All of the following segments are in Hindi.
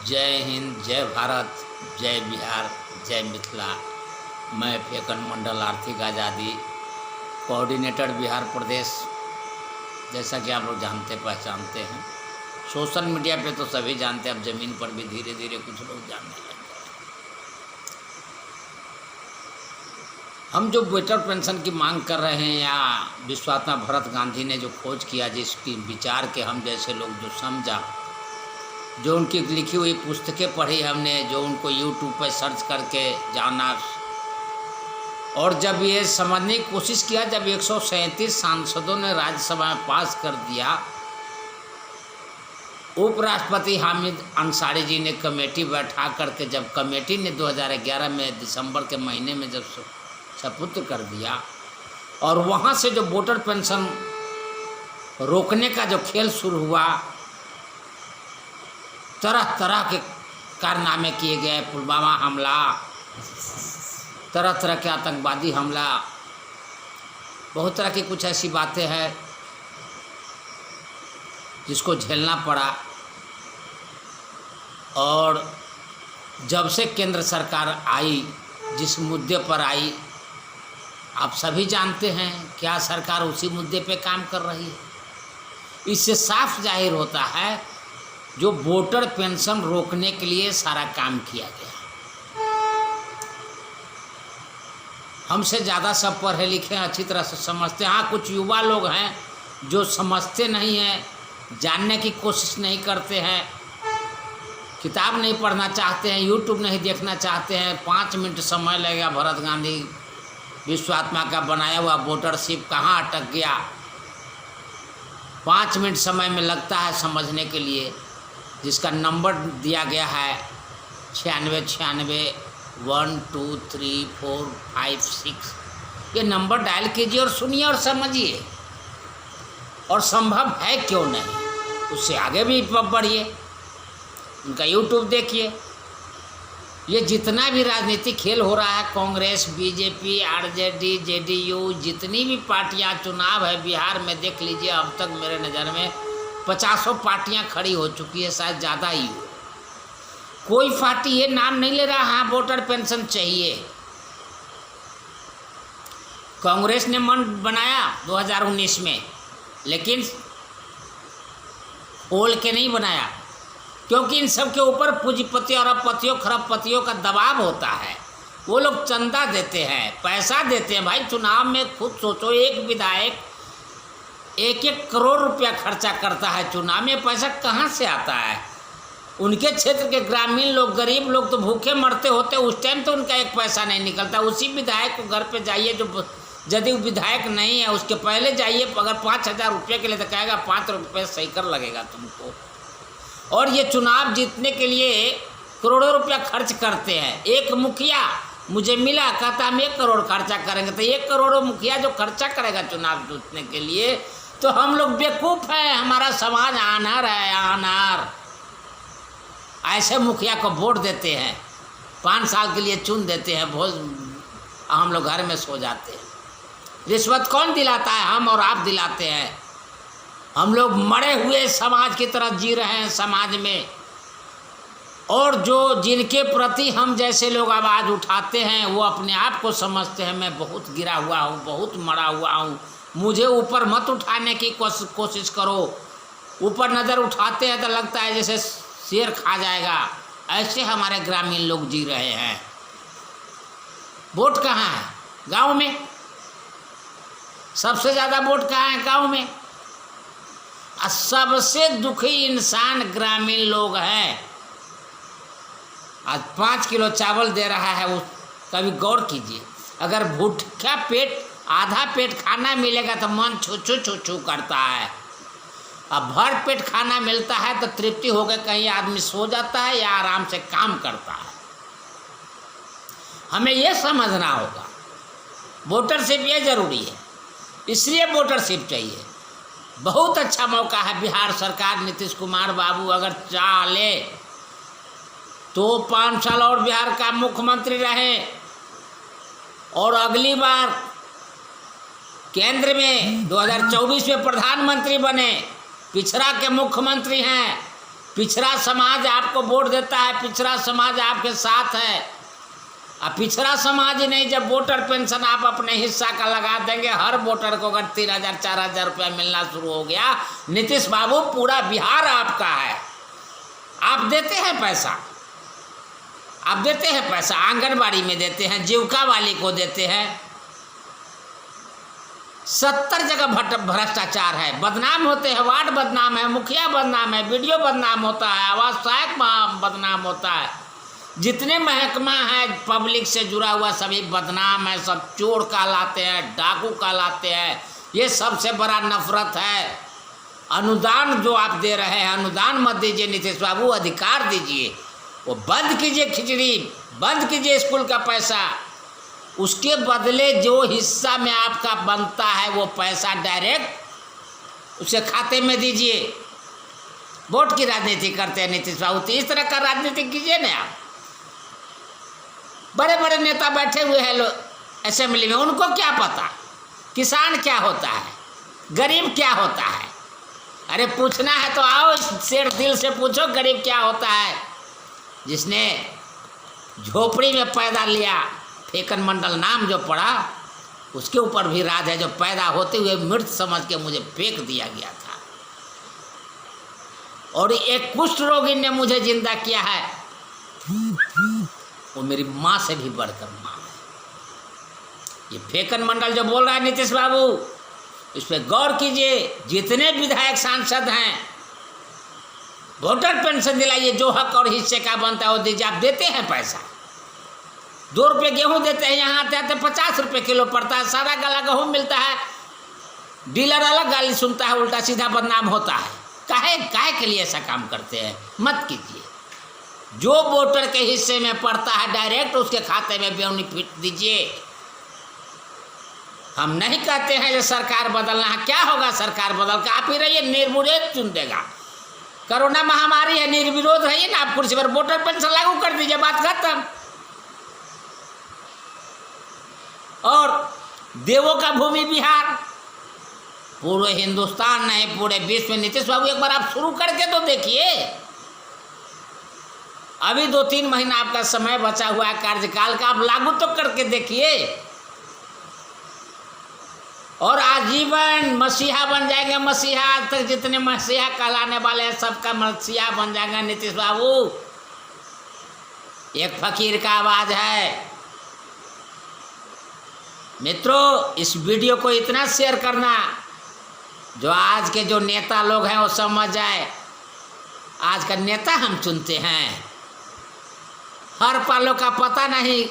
जय हिंद, जय भारत, जय बिहार, जय मिथिला। मैं फेकन मंडल आर्थिक आज़ादी कोऑर्डिनेटर बिहार प्रदेश। जैसा कि आप लोग जानते पहचानते हैं, सोशल मीडिया पे तो सभी जानते हैं, अब ज़मीन पर भी धीरे धीरे कुछ लोग जानने लगे। हम जो वेटर पेंशन की मांग कर रहे हैं, या विश्वात्मा भरत गांधी ने जो खोज किया, जिसकी विचार के हम जैसे लोग जो समझा, जो उनकी लिखी हुई पुस्तकें पढ़ी हमने, जो उनको यूट्यूब पर सर्च करके जाना, और जब ये समझने की कोशिश किया, जब 137 सांसदों ने राज्यसभा में पास कर दिया, उपराष्ट्रपति हामिद अंसारी जी ने कमेटी बैठा करके, जब कमेटी ने 2011 में दिसंबर के महीने में जब सपुत्र कर दिया, और वहाँ से जो वोटर पेंशन रोकने का जो खेल शुरू हुआ, तरह तरह के कारनामे किए गए, पुलवामा हमला, तरह तरह के आतंकवादी हमला, बहुत तरह की कुछ ऐसी बातें हैं जिसको झेलना पड़ा। और जब से केंद्र सरकार आई, जिस मुद्दे पर आई, आप सभी जानते हैं, क्या सरकार उसी मुद्दे पे काम कर रही है। इससे साफ जाहिर होता है जो वोटर पेंशन रोकने के लिए सारा काम किया गया। हमसे ज़्यादा सब पढ़े लिखे अच्छी तरह से समझते हैं। हाँ, कुछ युवा लोग हैं जो समझते नहीं हैं, जानने की कोशिश नहीं करते हैं, किताब नहीं पढ़ना चाहते हैं, यूट्यूब नहीं देखना चाहते हैं। 5 मिनट समय लगेगा, भरत गांधी विश्वात्मा का बनाया हुआ वोटरशिप कहाँ अटक गया, 5 मिनट समय में लगता है समझने के लिए, जिसका नंबर दिया गया है 9696 1 2 3 4 5 6। ये नंबर डायल कीजिए और सुनिए और समझिए, और संभव है क्यों नहीं, उससे आगे भी बढ़िए, उनका यूट्यूब देखिए। ये जितना भी राजनीतिक खेल हो रहा है, कांग्रेस, बीजेपी, आरजेडी, जेडीयू, जितनी भी पार्टियां, चुनाव है बिहार में देख लीजिए, अब तक मेरे नज़र में 50 पार्टियां खड़ी हो चुकी है, शायद ज़्यादा ही हो। कोई पार्टी ये नाम नहीं ले रहा हाँ वोटर पेंशन चाहिए। कांग्रेस ने मन बनाया 2019 में, लेकिन खोल के नहीं बनाया, क्योंकि इन सब के ऊपर पूंजीपति और अरबपतियों खरबपतियों का दबाव होता है। वो लोग चंदा देते हैं, पैसा देते हैं। भाई, चुनाव में खुद सोचो, एक विधायक 1-1 करोड़ रुपया खर्चा करता है चुनाव में। पैसा कहाँ से आता है? उनके क्षेत्र के ग्रामीण लोग, गरीब लोग तो भूखे मरते होते, उस टाइम तो उनका एक पैसा नहीं निकलता। उसी विधायक को घर पे जाइए, जो यदि विधायक नहीं है, उसके पहले जाइए, अगर 5000 रुपये के लिए तो कहेगा 5 रुपये सही कर लगेगा तुमको। और ये चुनाव जीतने के लिए करोड़ों रुपया खर्च करते हैं। एक मुखिया मुझे मिला, कहता हम 1 करोड़ खर्चा करेंगे, तो 1 करोड़ मुखिया जो खर्चा करेगा चुनाव जीतने के लिए, तो हम लोग बेवकूफ़ हैं, हमारा समाज अनार है, अनार। ऐसे मुखिया को वोट देते हैं, 5 साल के लिए चुन देते हैं, बहुत हम लोग घर में सो जाते हैं। रिश्वत कौन दिलाता है? हम और आप दिलाते हैं। हम लोग मरे हुए समाज की तरह जी रहे हैं समाज में, और जो जिनके प्रति हम जैसे लोग आवाज़ उठाते हैं, वो अपने आप को समझते हैं मैं बहुत गिरा हुआ हूँ, बहुत मरा हुआ हूँ, मुझे ऊपर मत उठाने की कोशिश करो। ऊपर नज़र उठाते हैं तो लगता है जैसे शेर खा जाएगा। ऐसे हमारे ग्रामीण लोग जी रहे हैं। वोट कहाँ है? गांव में। सबसे ज़्यादा वोट कहाँ है? गांव में। सबसे दुखी इंसान ग्रामीण लोग हैं। आज 5 किलो चावल दे रहा है, वो कभी गौर कीजिए। अगर भूखा पेट, आधा पेट खाना मिलेगा तो मन छू छू छू छू करता है। अब भर पेट खाना मिलता है तो तृप्ति होकर कहीं आदमी सो जाता है या आराम से काम करता है। हमें यह समझना होगा, वोटरशिप ये जरूरी है, इसलिए वोटरशिप चाहिए। बहुत अच्छा मौका है। बिहार सरकार, नीतीश कुमार बाबू अगर चाह ले तो 5 साल और बिहार का मुख्यमंत्री रहे, और अगली बार केंद्र में 2024 में प्रधानमंत्री बने। पिछड़ा के मुख्यमंत्री हैं, पिछड़ा समाज आपको वोट देता है, पिछड़ा समाज आपके साथ है। अब पिछड़ा समाज ही नहीं, जब वोटर पेंशन आप अपने हिस्सा का लगा देंगे, हर वोटर को अगर 3,000 4,000 रुपया मिलना शुरू हो गया, नीतीश बाबू पूरा बिहार आपका है। आप देते हैं पैसा, आप देते हैं पैसा, आंगनबाड़ी में देते हैं, जीविका वाली को देते हैं। 70 जगह भ्रष्टाचार है, बदनाम होते हैं, वार्ड बदनाम है, मुखिया बदनाम है, वीडियो बदनाम होता है, आवास सहायक बदनाम होता है, जितने महकमा है पब्लिक से जुड़ा हुआ सभी बदनाम है, सब चोर कहलाते हैं, डाकू कहलाते हैं। ये सबसे बड़ा नफरत है। अनुदान जो आप दे रहे हैं, अनुदान मत दीजिए नीतीश बाबू, अधिकार दीजिए। वो बंद कीजिए खिचड़ी, बंद कीजिए स्कूल का पैसा, उसके बदले जो हिस्सा में आपका बनता है वो पैसा डायरेक्ट उसे खाते में दीजिए। वोट की राजनीति करते हैं नीतीश बाबू, तो इस तरह का राजनीति कीजिए ना आप। बड़े बड़े नेता बैठे हुए हैं लोग असेंबली में, उनको क्या पता किसान क्या होता है, गरीब क्या होता है। अरे पूछना है तो आओ, शेर दिल से पूछो गरीब क्या होता है। जिसने झोपड़ी में पैदा लिया, फेकन मंडल नाम जो पड़ा, उसके ऊपर भी राज है, जो पैदा होते हुए मृत समझ के मुझे फेंक दिया गया था। और एक कुष्ठ रोगी ने मुझे जिंदा किया है, वो मेरी माँ से भी बढ़कर माँ है। ये फेकन मंडल जो बोल रहा है नीतीश बाबू, इस पर गौर कीजिए। जितने विधायक सांसद हैं, वोटर पेंशन दिलाइए, जो हक और हिस्से का बनता है वो दीजिए। आप देते हैं पैसा, 2 रुपये गेहूँ देते हैं, यहाँ आते आते 50 रुपये किलो पड़ता है, सारा गला गेहूँ मिलता है। डीलर अलग गाली सुनता है, उल्टा सीधा बदनाम होता है। काहे के लिए ऐसा काम करते हैं? मत कीजिए। जो वोटर के हिस्से में पड़ता है डायरेक्ट उसके खाते में बेनिफिट दीजिए। हम नहीं कहते हैं जो सरकार बदलना है, क्या होगा सरकार बदल के? आप ही रहिए, निर्विरोध चुन देगा। कोरोना महामारी है, निर्विरोध रहिए ना आप कुर्सी पर, वोटर पेंशन लागू कर दीजिए, बात खत्म। और देवों का भूमि बिहार, पूरे हिंदुस्तान नहीं पूरे विश्व में। नीतीश बाबू एक बार आप शुरू करके तो देखिए। अभी 2-3 महीना आपका समय बचा हुआ है कार्यकाल का, आप लागू तो करके देखिए और आजीवन मसीहा बन जाएंगे। मसीहा, आज तक जितने मसीहा कहलाने वाले हैं सबका मसीहा बन जाएगा नीतीश बाबू। एक फकीर का आवाज है। मित्रों, इस वीडियो को इतना शेयर करना जो आज के जो नेता लोग हैं वो समझ जाए। आज का नेता हम चुनते हैं, हर पालों का पता नहीं,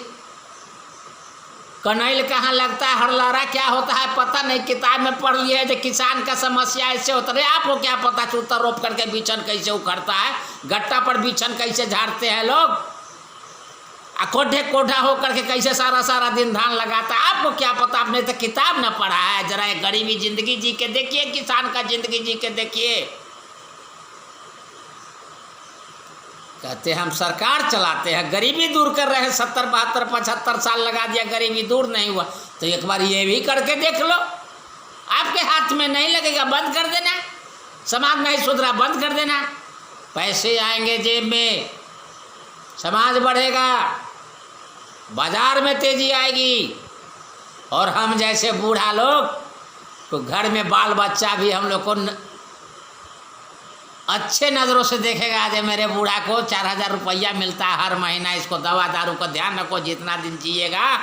कनैल कहाँ लगता है, हरलारा क्या होता है पता नहीं। किताब में पढ़ लिया है जो किसान का समस्या ऐसे होता है, आपको क्या पता चूतर रोप करके बीछन कैसे उखड़ता है, गट्टा पर बीछन कैसे झाड़ते हैं लोग, कोढ़े कोढ़ा होकर के कैसे सारा दिन धान लगाता है, आपको क्या पता? आपने तो किताब ना पढ़ा है। जरा एक गरीबी जिंदगी जी के देखिए, किसान का जिंदगी जी के देखिए। कहते हैं हम सरकार चलाते हैं, गरीबी दूर कर रहे हैं। 70, 72, 75 साल लगा दिया, गरीबी दूर नहीं हुआ। तो एक बार ये भी करके देख लो। आपके हाथ में नहीं लगेगा, बंद कर देना। समाज नहीं सुधरा, बंद कर देना। पैसे आएंगे जेब में, समाज बढ़ेगा, बाजार में तेजी आएगी। और हम जैसे बूढ़ा लोग तो घर में बाल बच्चा भी हम लोग को अच्छे नज़रों से देखेगा। जो मेरे बूढ़ा को 4,000 रुपया मिलता है हर महीना, इसको दवा दारू का ध्यान रखो, जितना दिन जिएगा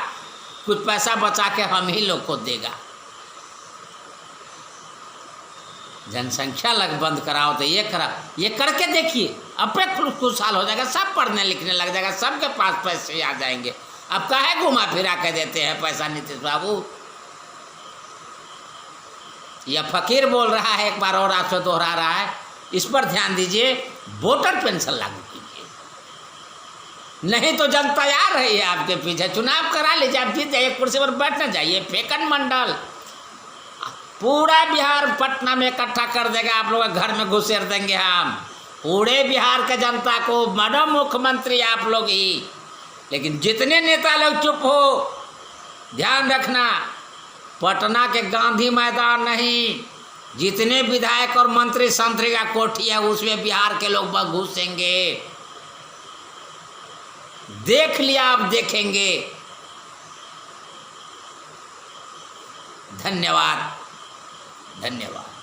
कुछ पैसा बचा के हम ही लोग को देगा। जनसंख्या लग बंद कराओ तो ये कराओ, ये करके देखिए, अपने खुशहाल हो जाएगा, सब पढ़ने लिखने लग जाएगा, सबके पास पैसे आ जाएंगे। अब काहे घुमा फिरा के देते हैं पैसा नीतीश बाबू? यह फकीर बोल रहा है, एक बार और आपसे दोहरा रहा है, इस पर ध्यान दीजिए। वोटर पेंशन लागू कीजिए, नहीं तो जनता आ रही है आपके पीछे। चुनाव करा लीजिए, आप जीत जाइए, कुर्सी पर बैठना चाहिए। फेकन मंडल पूरा बिहार पटना में इकट्ठा कर देगा, आप लोग घर में घुसेर देंगे हम पूरे बिहार के जनता को। मैडम मुख्यमंत्री आप लोग ही, लेकिन जितने नेता लोग चुप हो, ध्यान रखना, पटना के गांधी मैदान नहीं, जितने विधायक और मंत्री संतरी का कोठी है उसमें बिहार के लोग बस घुसेंगे। देख लिया, आप देखेंगे। धन्यवाद, धन्यवाद।